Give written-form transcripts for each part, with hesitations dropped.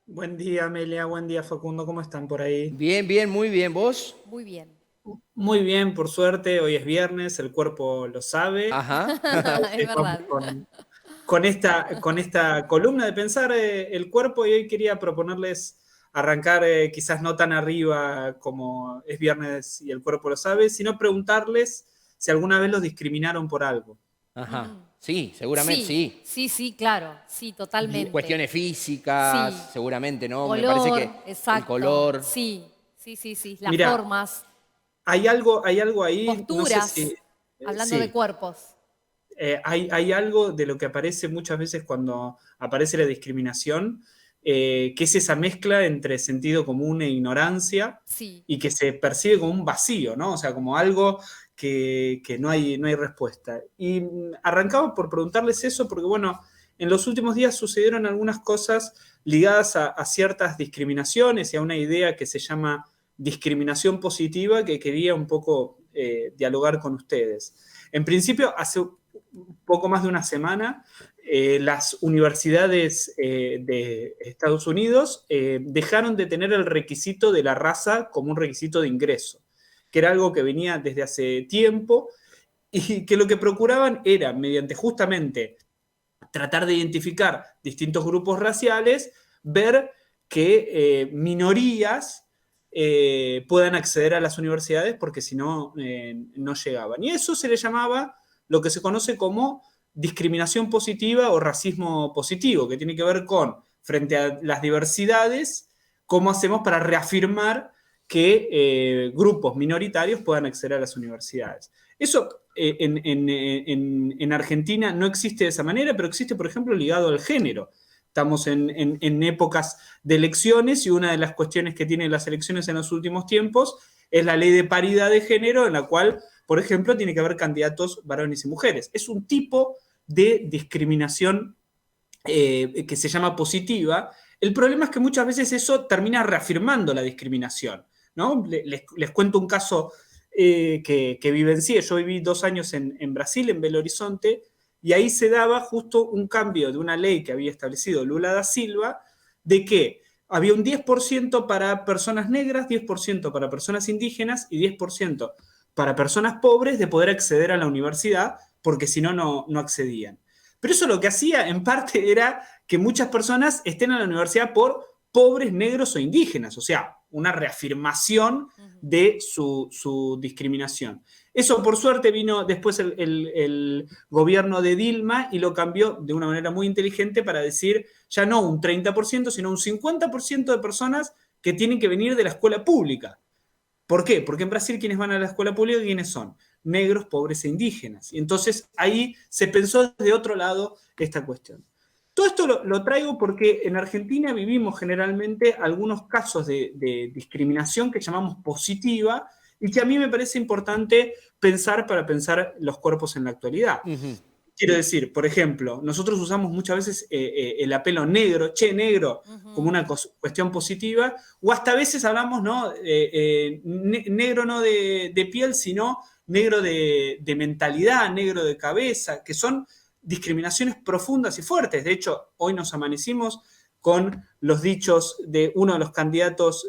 Buen día, Amelia. Buen día, Facundo. ¿Cómo están por ahí? Bien, bien, muy bien. ¿Vos? Muy bien. Muy bien, por suerte. Hoy es viernes, el cuerpo lo sabe. Ajá. Es Vamos verdad. con esta columna de pensar el cuerpo y hoy quería proponerles arrancar quizás no tan arriba como es viernes y el cuerpo lo sabe, sino preguntarles si alguna vez los discriminaron por algo. Ajá. Mm. Sí, seguramente Sí, sí. sí, sí, claro. Sí, Bien. totalmente. Cuestiones físicas, Sí. seguramente, ¿no? Me parece Color, que el exacto. color. Sí, sí, sí, sí. Las Mira, formas, hay algo ahí, no sé si... posturas, hablando de sí. cuerpos. Hay algo de lo que aparece muchas veces cuando aparece la discriminación, que es esa mezcla entre sentido común e ignorancia Sí. y que se percibe como un vacío, ¿no? O sea, como algo que no hay respuesta. Y arrancaba por preguntarles eso porque, bueno, en los últimos días sucedieron algunas cosas ligadas a ciertas discriminaciones y a una idea que se llama discriminación positiva que quería un poco dialogar con ustedes. En principio, hace poco más de una semana, las universidades de Estados Unidos dejaron de tener el requisito de la raza como un requisito de ingreso, que era algo que venía desde hace tiempo y que lo que procuraban era, mediante justamente tratar de identificar distintos grupos raciales, ver que minorías puedan acceder a las universidades porque si no, no llegaban. Y eso se le llamaba lo que se conoce como discriminación positiva o racismo positivo, que tiene que ver con, frente a las diversidades, cómo hacemos para reafirmar que grupos minoritarios puedan acceder a las universidades. Eso en Argentina no existe de esa manera, pero existe, por ejemplo, ligado al género. Estamos en épocas de elecciones y una de las cuestiones que tienen las elecciones en los últimos tiempos es la ley de paridad de género, en la cual, por ejemplo, tiene que haber candidatos varones y mujeres. Es un tipo de discriminación que se llama positiva. El problema es que muchas veces eso termina reafirmando la discriminación, ¿no? Les cuento un caso que vivencié. Yo viví 2 años en Brasil, en Belo Horizonte, y ahí se daba justo un cambio de una ley que había establecido Lula da Silva, de que había un 10% para personas negras, 10% para personas indígenas y 10% para personas pobres de poder acceder a la universidad, porque si no, no accedían. Pero eso lo que hacía en parte era que muchas personas estén en la universidad por pobres, negros o indígenas, o sea, una reafirmación Ujú. de su discriminación. Eso por suerte vino después el gobierno de Dilma y lo cambió de una manera muy inteligente para decir ya no un 30%, sino un 50% de personas que tienen que venir de la escuela pública. ¿Por qué? Porque en Brasil quienes van a la escuela pública, ¿quiénes son? Negros, pobres e indígenas. Y entonces ahí se pensó desde otro lado esta cuestión. Todo esto lo traigo porque en Argentina vivimos generalmente algunos casos de discriminación que llamamos positiva y que a mí me parece importante pensar para pensar los cuerpos en la actualidad. Ujú. Quiero decir, por ejemplo, nosotros usamos muchas veces el apelo negro, che, negro, como Ujú. una cuestión positiva, o hasta a veces hablamos, ¿no? Negro no de piel, sino negro de mentalidad, negro de cabeza, que son discriminaciones profundas y fuertes. De hecho, hoy nos amanecimos con los dichos de uno de los candidatos,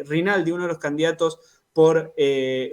Rinaldi, uno de los candidatos por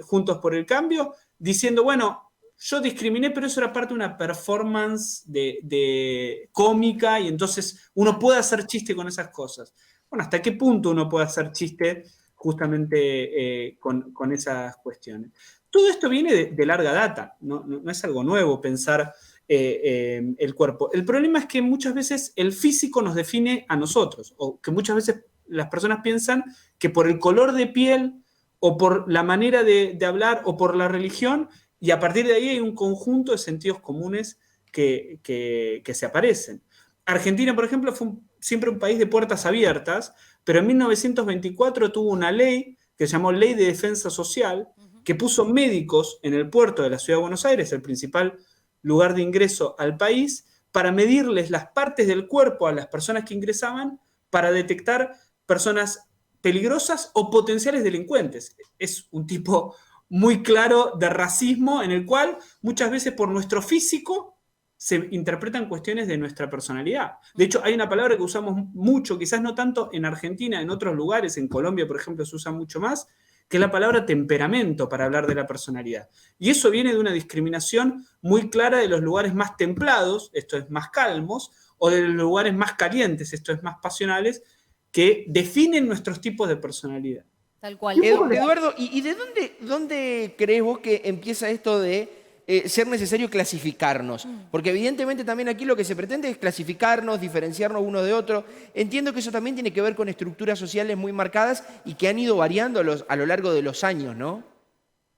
Juntos por el Cambio, diciendo, bueno, yo discriminé, pero eso era parte de una performance de cómica y entonces uno puede hacer chiste con esas cosas. Bueno, ¿hasta qué punto uno puede hacer chiste justamente con esas cuestiones? Todo esto viene de larga data, no es algo nuevo pensar el cuerpo. El problema es que muchas veces el físico nos define a nosotros, o que muchas veces las personas piensan que por el color de piel o por la manera de hablar o por la religión y a partir de ahí hay un conjunto de sentidos comunes que se aparecen. Argentina, por ejemplo, fue siempre un país de puertas abiertas, pero en 1924 tuvo una ley que se llamó Ley de Defensa Social, Ujú. que puso médicos en el puerto de la ciudad de Buenos Aires, el principal lugar de ingreso al país, para medirles las partes del cuerpo a las personas que ingresaban para detectar personas peligrosas o potenciales delincuentes. Es un tipo muy claro de racismo en el cual muchas veces por nuestro físico se interpretan cuestiones de nuestra personalidad. De hecho, hay una palabra que usamos mucho, quizás no tanto en Argentina, en otros lugares, en Colombia, por ejemplo, se usa mucho más, que es la palabra temperamento para hablar de la personalidad. Y eso viene de una discriminación muy clara de los lugares más templados, esto es más calmos, o de los lugares más calientes, esto es más pasionales, que definen nuestros tipos de personalidad. Tal cual. Eduardo, ¿y de dónde crees vos que empieza esto de ser necesario clasificarnos? Porque evidentemente también aquí lo que se pretende es clasificarnos, diferenciarnos uno de otro. Entiendo que eso también tiene que ver con estructuras sociales muy marcadas y que han ido variando a lo largo de los años, ¿no?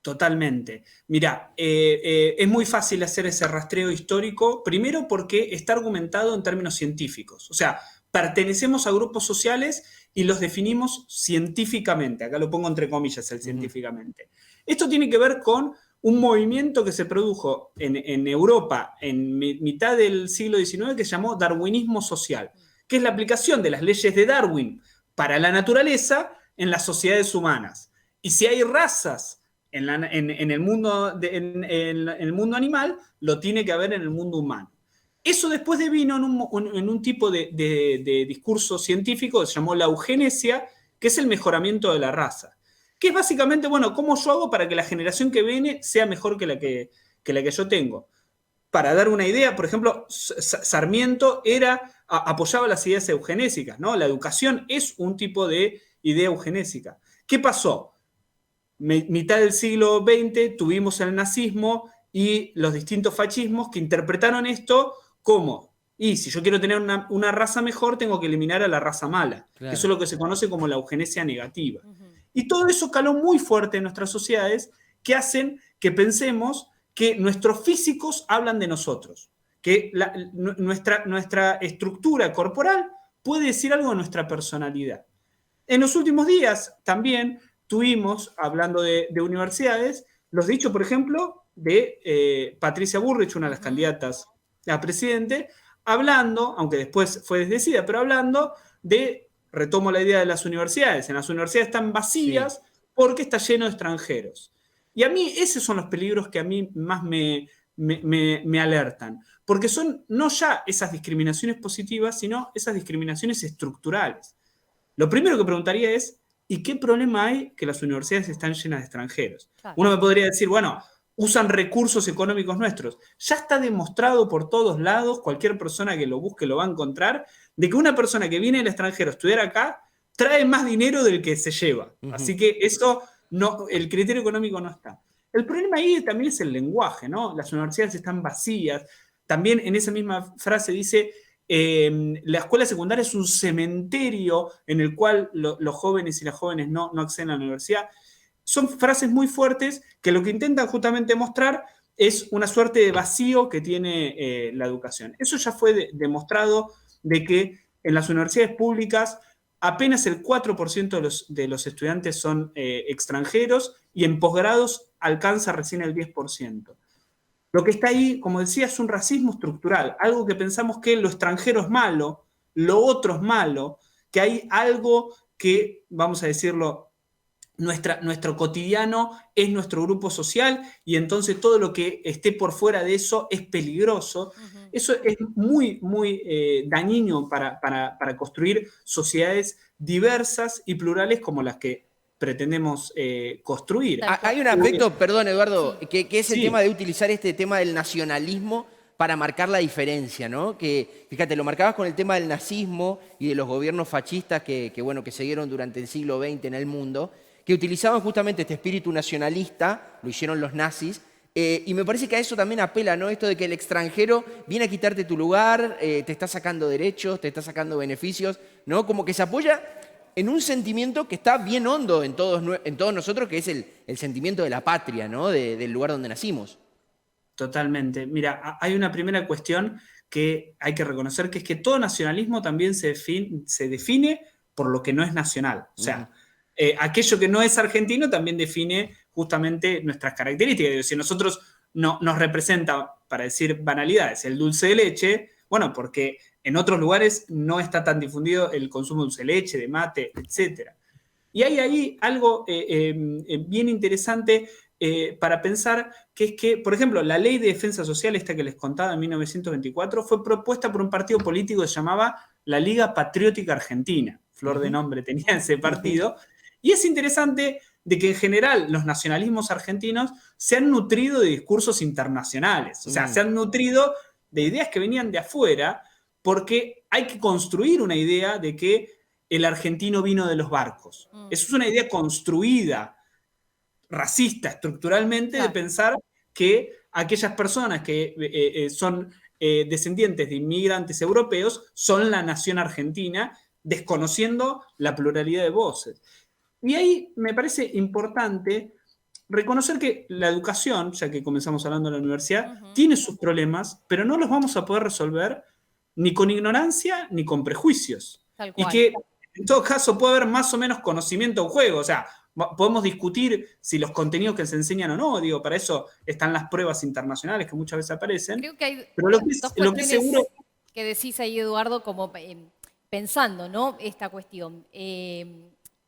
Totalmente. Mirá, es muy fácil hacer ese rastreo histórico, primero porque está argumentado en términos científicos. O sea, pertenecemos a grupos sociales y los definimos científicamente. Acá lo pongo entre comillas, el científicamente. Esto tiene que ver con un movimiento que se produjo en Europa en mitad del siglo XIX que se llamó darwinismo social, que es la aplicación de las leyes de Darwin para la naturaleza en las sociedades humanas. Y si hay razas en el mundo animal, lo tiene que haber en el mundo humano. Eso después devino en un tipo de discurso científico que se llamó la eugenesia, que es el mejoramiento de la raza. Que es básicamente, bueno, ¿cómo yo hago para que la generación que viene sea mejor que la que yo tengo? Para dar una idea, por ejemplo, Sarmiento apoyaba las ideas eugenésicas, ¿no? La educación es un tipo de idea eugenésica. ¿Qué pasó? Mitad del siglo XX tuvimos el nazismo y los distintos fascismos que interpretaron esto como, y si yo quiero tener una raza mejor, tengo que eliminar a la raza mala. Claro. Que eso es lo que se conoce como la eugenesia negativa. Y todo eso caló muy fuerte en nuestras sociedades, que hacen que pensemos que nuestros físicos hablan de nosotros, que nuestra estructura corporal puede decir algo de nuestra personalidad. En los últimos días también tuvimos, hablando de universidades, los dichos, por ejemplo, de Patricia Bullrich, una de las candidatas a presidente, hablando, aunque después fue desdecida, pero hablando de, retomo la idea de las universidades, en las universidades están vacías porque está lleno de extranjeros. Y a mí esos son los peligros que a mí más me alertan, porque son no ya esas discriminaciones positivas, sino esas discriminaciones estructurales. Lo primero que preguntaría es, ¿y qué problema hay que las universidades están llenas de extranjeros? Claro. Uno me podría decir, bueno, usan recursos económicos nuestros. Ya está demostrado por todos lados, cualquier persona que lo busque lo va a encontrar, de que una persona que viene del extranjero a estudiar acá trae más dinero del que se lleva. Así que eso, no, el criterio económico no está. El problema ahí también es el lenguaje, ¿no? Las universidades están vacías. También en esa misma frase dice, la escuela secundaria es un cementerio en el cual los jóvenes y las jóvenes no acceden a la universidad. Son frases muy fuertes que lo que intentan justamente mostrar es una suerte de vacío que tiene la educación. Eso ya fue demostrado de que en las universidades públicas apenas el 4% de los estudiantes son extranjeros y en posgrados alcanza recién el 10%. Lo que está ahí, como decía, es un racismo estructural, algo que pensamos que lo extranjero es malo, lo otro es malo, que hay algo que, vamos a decirlo, nuestro cotidiano es nuestro grupo social y entonces todo lo que esté por fuera de eso es peligroso. Eso es muy, muy dañino para construir sociedades diversas y plurales como las que pretendemos construir. Hay un aspecto, perdón Eduardo, que es el tema de utilizar este tema del nacionalismo para marcar la diferencia, ¿no? Que, fíjate, lo marcabas con el tema del nazismo y de los gobiernos fascistas que siguieron durante el siglo XX en el mundo, que utilizaban justamente este espíritu nacionalista, lo hicieron los nazis, y me parece que a eso también apela, ¿no? Esto de que el extranjero viene a quitarte tu lugar, te está sacando derechos, te está sacando beneficios, ¿no? Como que se apoya en un sentimiento que está bien hondo en todos nosotros, que es el sentimiento de la patria, ¿no? Del lugar donde nacimos. Totalmente. Mira, hay una primera cuestión que hay que reconocer, que es que todo nacionalismo también se define por lo que no es nacional. O sea, aquello que no es argentino también define justamente nuestras características. Si nosotros nos representa, para decir banalidades, el dulce de leche, bueno, porque en otros lugares no está tan difundido el consumo de dulce de leche, de mate, etc. Y hay ahí algo bien interesante para pensar que es que, por ejemplo, la ley de defensa social, esta que les contaba en 1924, fue propuesta por un partido político que se llamaba la Liga Patriótica Argentina. Flor de nombre tenía ese partido. Y es interesante de que en general los nacionalismos argentinos se han nutrido de discursos internacionales. O sea, se han nutrido de ideas que venían de afuera, porque hay que construir una idea de que el argentino vino de los barcos. Eso es una idea construida, racista estructuralmente, de pensar que aquellas personas que son descendientes de inmigrantes europeos son la nación argentina, desconociendo la pluralidad de voces. Y ahí me parece importante reconocer que la educación, ya que comenzamos hablando de la universidad, tiene sus problemas, pero no los vamos a poder resolver ni con ignorancia ni con prejuicios. Tal cual. Y que en todo caso puede haber más o menos conocimiento en juego. O sea, podemos discutir si los contenidos que se enseñan o no. Digo, para eso están las pruebas internacionales que muchas veces aparecen. Creo que hay pero lo que es seguro que decís ahí, Eduardo, como pensando, ¿no? Esta cuestión.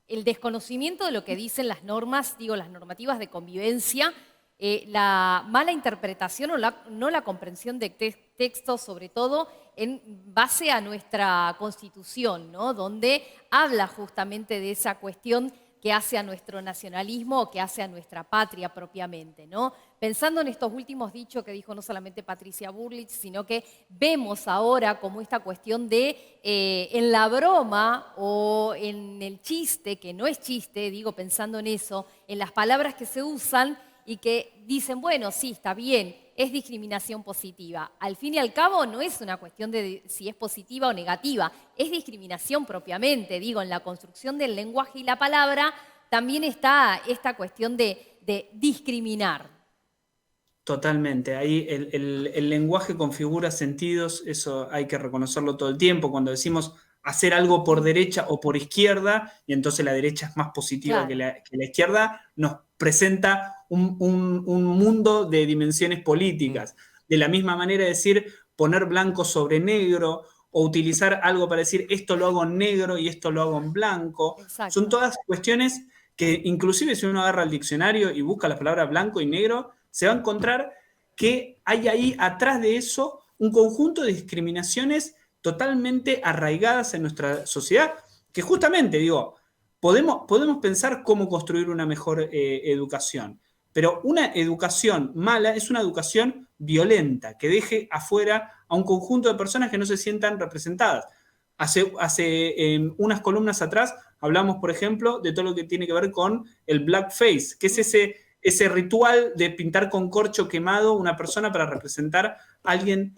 El desconocimiento de lo que dicen las normas, digo, las normativas de convivencia, la mala interpretación o no la comprensión de textos, sobre todo en base a nuestra Constitución, ¿no? Donde habla justamente de esa cuestión que hace a nuestro nacionalismo o que hace a nuestra patria propiamente, ¿no? Pensando en estos últimos dichos que dijo no solamente Patricia Bullrich, sino que vemos ahora como esta cuestión de en la broma o en el chiste, que no es chiste, digo pensando en eso, en las palabras que se usan y que dicen, bueno, sí, está bien, es discriminación positiva. Al fin y al cabo no es una cuestión de si es positiva o negativa, es discriminación propiamente. Digo, en la construcción del lenguaje y la palabra también está esta cuestión de discriminar. Totalmente. Ahí el lenguaje configura sentidos, eso hay que reconocerlo todo el tiempo. Cuando decimos hacer algo por derecha o por izquierda, y entonces la derecha es más positiva que la izquierda, nos presenta un mundo de dimensiones políticas. De la misma manera, decir poner blanco sobre negro o utilizar algo para decir esto lo hago en negro y esto lo hago en blanco. Exacto. Son todas cuestiones que inclusive si uno agarra el diccionario y busca las palabras blanco y negro, se va a encontrar que hay ahí atrás de eso un conjunto de discriminaciones totalmente arraigadas en nuestra sociedad, que justamente, digo, podemos pensar cómo construir una mejor educación, pero una educación mala es una educación violenta, que deje afuera a un conjunto de personas que no se sientan representadas. Hace unas columnas atrás hablamos, por ejemplo, de todo lo que tiene que ver con el blackface, que es ese ritual de pintar con corcho quemado una persona para representar a alguien,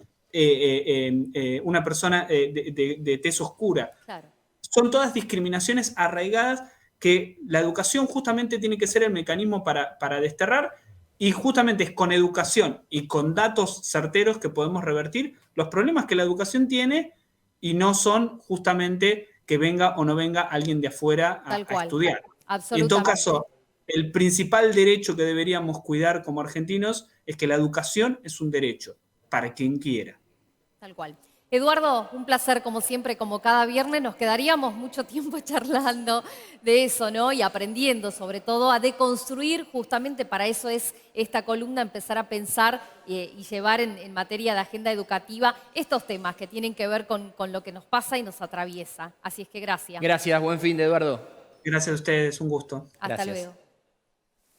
una persona de tez oscura. Claro. Son todas discriminaciones arraigadas que la educación justamente tiene que ser el mecanismo para desterrar, y justamente es con educación y con datos certeros que podemos revertir los problemas que la educación tiene, y no son justamente que venga o no venga alguien de afuera a estudiar. Y en todo caso, el principal derecho que deberíamos cuidar como argentinos es que la educación es un derecho para quien quiera. Tal cual. Eduardo, un placer como siempre, como cada viernes. Nos quedaríamos mucho tiempo charlando de eso, ¿no? Y aprendiendo sobre todo a deconstruir, justamente para eso es esta columna, empezar a pensar y llevar en materia de agenda educativa estos temas que tienen que ver con lo que nos pasa y nos atraviesa. Así es que gracias. Gracias, buen fin de Eduardo. Gracias a ustedes, un gusto. Hasta luego.